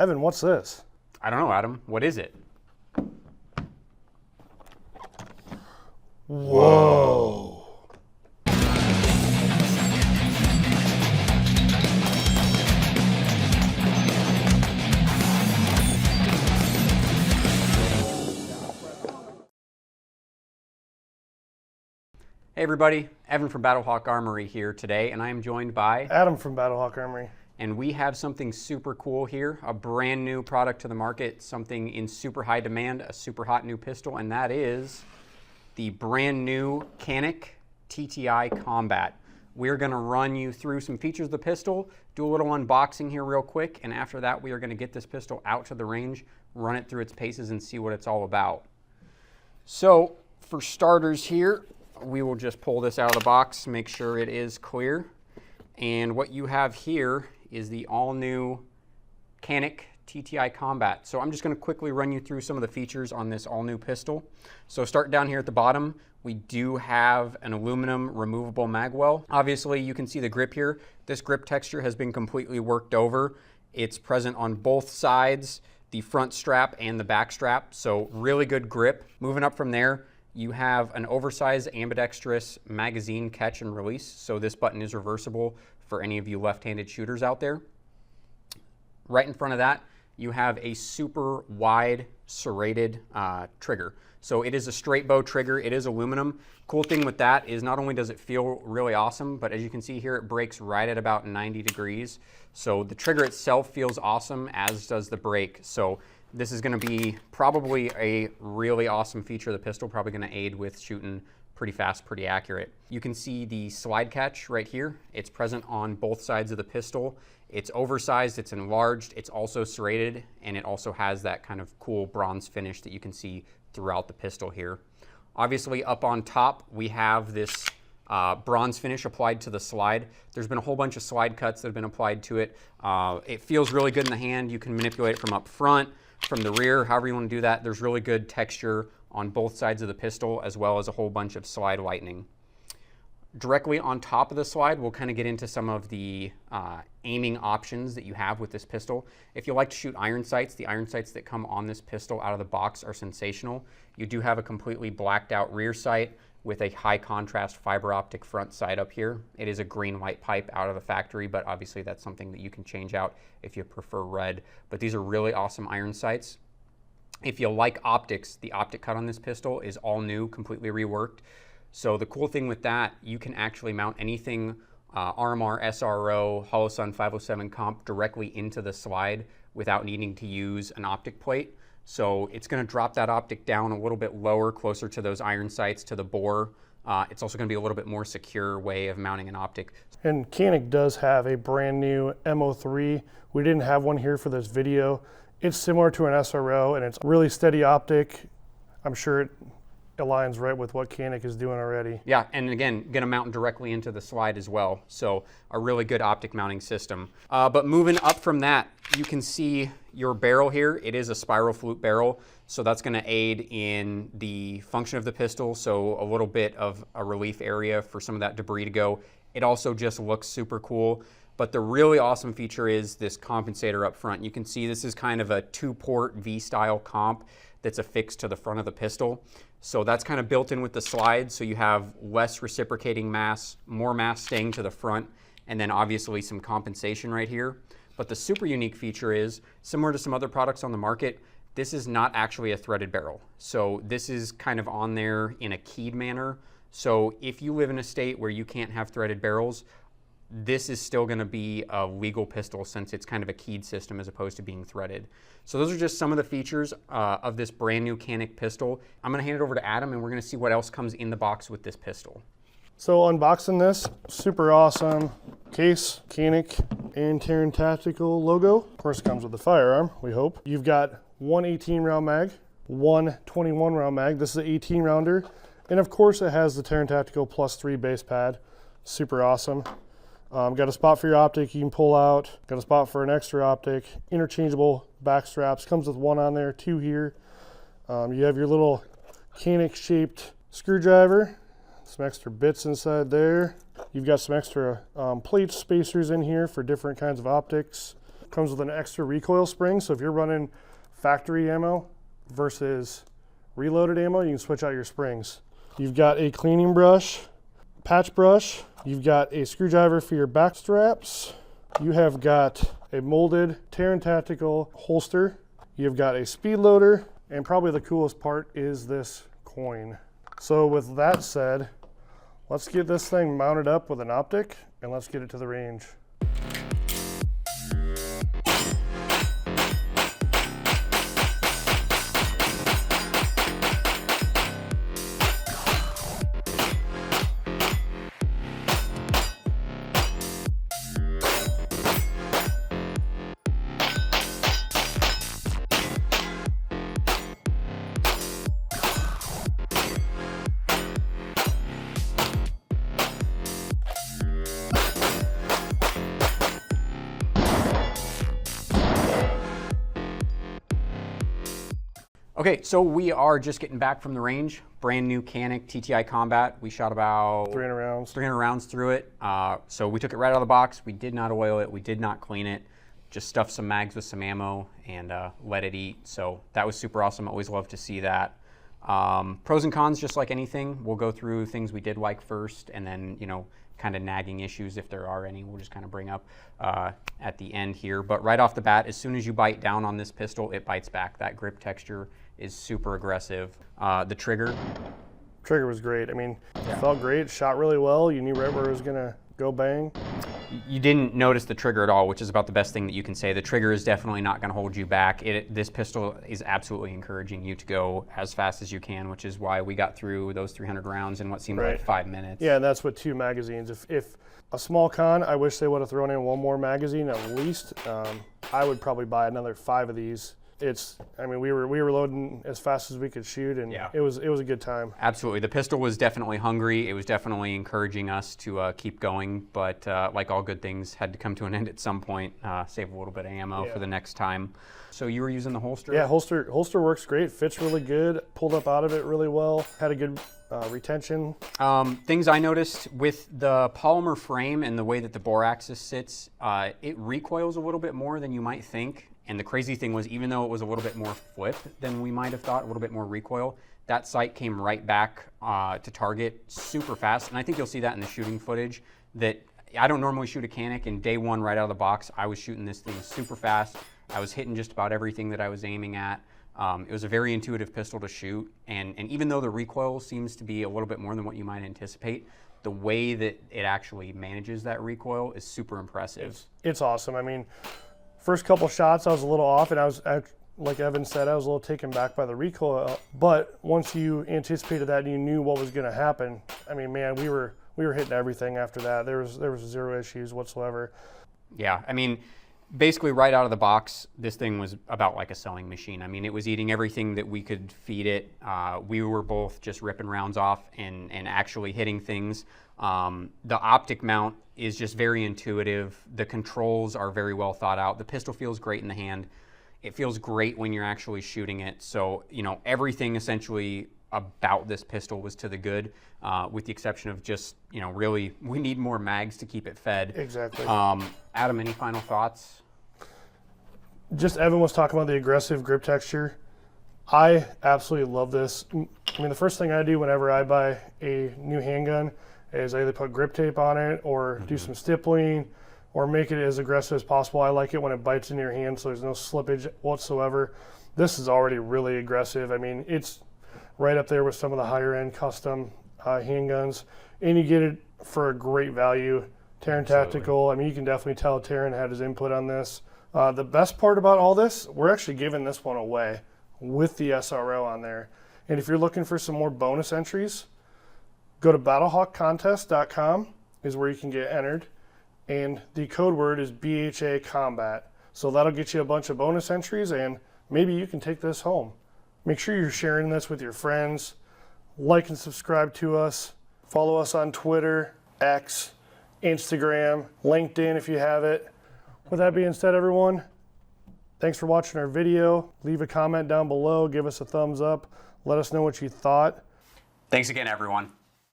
Evan, what's this? I don't know, Adam. What is it? Whoa. Hey everybody, Evan from BattleHawk Armory here today, and I am joined by Adam from BattleHawk Armory. And we have something super cool here, a brand new product to the market, something in super high demand, a super hot new pistol, and that is the brand new Canik TTI Combat. We're gonna run you through some features of the pistol, do a little unboxing here real quick, and after that we are gonna get this pistol out to the range, run it through its paces and see what it's all about. So for starters here, we will just pull this out of the box, make sure it is clear. And what you have here is the all-new Canik TTI Combat. So I'm just going to quickly run you through some of the features on this all-new pistol. So start down here at the bottom, we do have an aluminum removable magwell. Obviously you can see the grip here. This grip texture has been completely worked over. It's present on both sides, the front strap and the back strap, so really good grip. Moving up from there, you have an oversized ambidextrous magazine catch and release. So this button is reversible for any of you left-handed shooters out there. Right in front of that, you have a super wide serrated trigger. So it is a straight bow trigger, it is aluminum. Cool thing with that is not only does it feel really awesome, but as you can see here, it breaks right at about 90 degrees. So the trigger itself feels awesome, as does the brake. So this is going to be probably a really awesome feature of the pistol, probably going to aid with shooting pretty fast, pretty accurate. You can see the slide catch right here. It's present on both sides of the pistol. It's oversized, it's enlarged, it's also serrated, and it also has that kind of cool bronze finish that you can see throughout the pistol here. Obviously up on top, we have this bronze finish applied to the slide. There's been a whole bunch of slide cuts that have been applied to it. It feels really good in the hand. You can manipulate it from up front, from the rear, however you want to do that. There's really good texture on both sides of the pistol, as well as a whole bunch of slide lightning. Directly on top of the slide, we'll kind of get into some of the aiming options that you have with this pistol. If you like to shoot iron sights, the iron sights that come on this pistol out of the box are sensational. You do have a completely blacked out rear sight with a high contrast fiber optic front sight up here. It is a green light pipe out of the factory, but obviously that's something that you can change out if you prefer red. But these are really awesome iron sights. If you like optics, the optic cut on this pistol is all new, completely reworked. So the cool thing with that, you can actually mount anything RMR, SRO, Holosun 507 comp directly into the slide without needing to use an optic plate. So it's going to drop that optic down a little bit lower, closer to those iron sights, to the bore. It's also going to be a little bit more secure way of mounting an optic. And Canik does have a brand new MO3. We didn't have one here for this video. It's similar to an SRO, and it's really steady optic. I'm sure it aligns right with what Canik is doing already. Yeah, and again, going to mount directly into the slide as well. So a really good optic mounting system. But moving up from that, you can see your barrel here. It is a spiral flute barrel. So that's going to aid in the function of the pistol. So a little bit of a relief area for some of that debris to go. It also just looks super cool. But the really awesome feature is this compensator up front. You can see this is kind of a 2-port V-style comp that's affixed to the front of the pistol. So that's kind of built in with the slide, so you have less reciprocating mass, more mass staying to the front, and then obviously some compensation right here. But the super unique feature is, similar to some other products on the market, this is not actually a threaded barrel. So this is kind of on there in a keyed manner. So if you live in a state where you can't have threaded barrels, this is still going to be a legal pistol since it's kind of a keyed system as opposed to being threaded. So those are just some of the features of this brand new Canik pistol. I'm going to hand it over to Adam and we're going to see what else comes in the box with this pistol. So unboxing this, super awesome case, Canik and Taran Tactical logo. Of course it comes with the firearm, we hope. You've got one 18 round mag, one 21 round mag. This is an 18 rounder. And of course it has the Taran Tactical +3 base pad. Super awesome. Got a spot for your optic you can pull out. Got a spot for an extra optic. Interchangeable back straps. Comes with one on there, two here. You have your little Canik shaped screwdriver. Some extra bits inside there. You've got some extra plate spacers in here for different kinds of optics. comes with an extra recoil spring. So if you're running factory ammo versus reloaded ammo, you can switch out your springs. You've got a cleaning brush, patch brush. You've got a screwdriver for your back straps. You have got a molded Taran Tactical holster. You've got a speed loader, and probably the coolest part is this coin. So with that said, let's get this thing mounted up with an optic and let's get it to the range. Okay, so we are just getting back from the range. Brand new Canik TTI Combat. We shot about 300 rounds. 300 rounds through it. So we took it right out of the box. We did not oil it. We did not clean it. Just stuffed some mags with some ammo and let it eat. So that was super awesome. Always love to see that. Pros and cons, just like anything. We'll go through things we did like first, and then, you know, kind of nagging issues, if there are any, we'll just kind of bring up at the end here. But right off the bat, as soon as you bite down on this pistol, it bites back. That grip texture is super aggressive. The trigger was great. I mean, it felt great, shot really well. You knew right where it was gonna go bang. You didn't notice the trigger at all, which is about the best thing that you can say. The trigger is definitely not gonna hold you back. This pistol is absolutely encouraging you to go as fast as you can, which is why we got through those 300 rounds in what seemed like 5 minutes. Yeah, and that's with 2 magazines. If a small con, I wish they would have thrown in 1 more magazine at least. I would probably buy another 5 of these. I mean, we were loading as fast as we could shoot, and it was a good time. Absolutely, the pistol was definitely hungry. It was definitely encouraging us to keep going, but like all good things, had to come to an end at some point. Save a little bit of ammo for the next time. So you were using the holster? Yeah, holster works great. Fits really good. Pulled up out of it really well. Had a good retention. Things I noticed with the polymer frame and the way that the bore axis sits, it recoils a little bit more than you might think. And the crazy thing was, even though it was a little bit more flip than we might have thought, a little bit more recoil, that sight came right back to target super fast. And I think you'll see that in the shooting footage, that I don't normally shoot a Canik, and day one right out of the box, I was shooting this thing super fast. I was hitting just about everything that I was aiming at. It was a very intuitive pistol to shoot. And even though the recoil seems to be a little bit more than what you might anticipate, the way that it actually manages that recoil is super impressive. It's awesome. I mean, first couple shots, I was a little off, and I was, like Evan said, I was a little taken back by the recoil. But once you anticipated that and you knew what was going to happen, I mean, man, we were hitting everything after that. There was 0 issues whatsoever. Yeah, I mean, basically right out of the box, this thing was about like a sewing machine. I mean, it was eating everything that we could feed it. We were both just ripping rounds off and actually hitting things. The optic mount is just very intuitive. The controls are very well thought out. The pistol feels great in the hand. It feels great when you're actually shooting it. So, you know, everything essentially about this pistol was to the good, with the exception of just, you know, really, we need more mags to keep it fed. Exactly. Adam, any final thoughts? Just Evan was talking about the aggressive grip texture. I absolutely love this. I mean, the first thing I do whenever I buy a new handgun is I either put grip tape on it or do some stippling or make it as aggressive as possible. I like it when it bites in your hand so there's no slippage whatsoever. This is already really aggressive. I mean, it's right up there with some of the higher end custom handguns, and you get it for a great value. Taran Tactical, I mean, you can definitely tell Taran had his input on this. The best part about all this, we're actually giving this one away with the SRO on there. And if you're looking for some more bonus entries, go to battlehawkcontest.com is where you can get entered. And the code word is BHA Combat. So that'll get you a bunch of bonus entries, and maybe you can take this home. Make sure you're sharing this with your friends. Like and subscribe to us. Follow us on Twitter, X, Instagram, LinkedIn if you have it. With that being said, everyone, thanks for watching our video. Leave a comment down below. Give us a thumbs up. Let us know what you thought. Thanks again, everyone.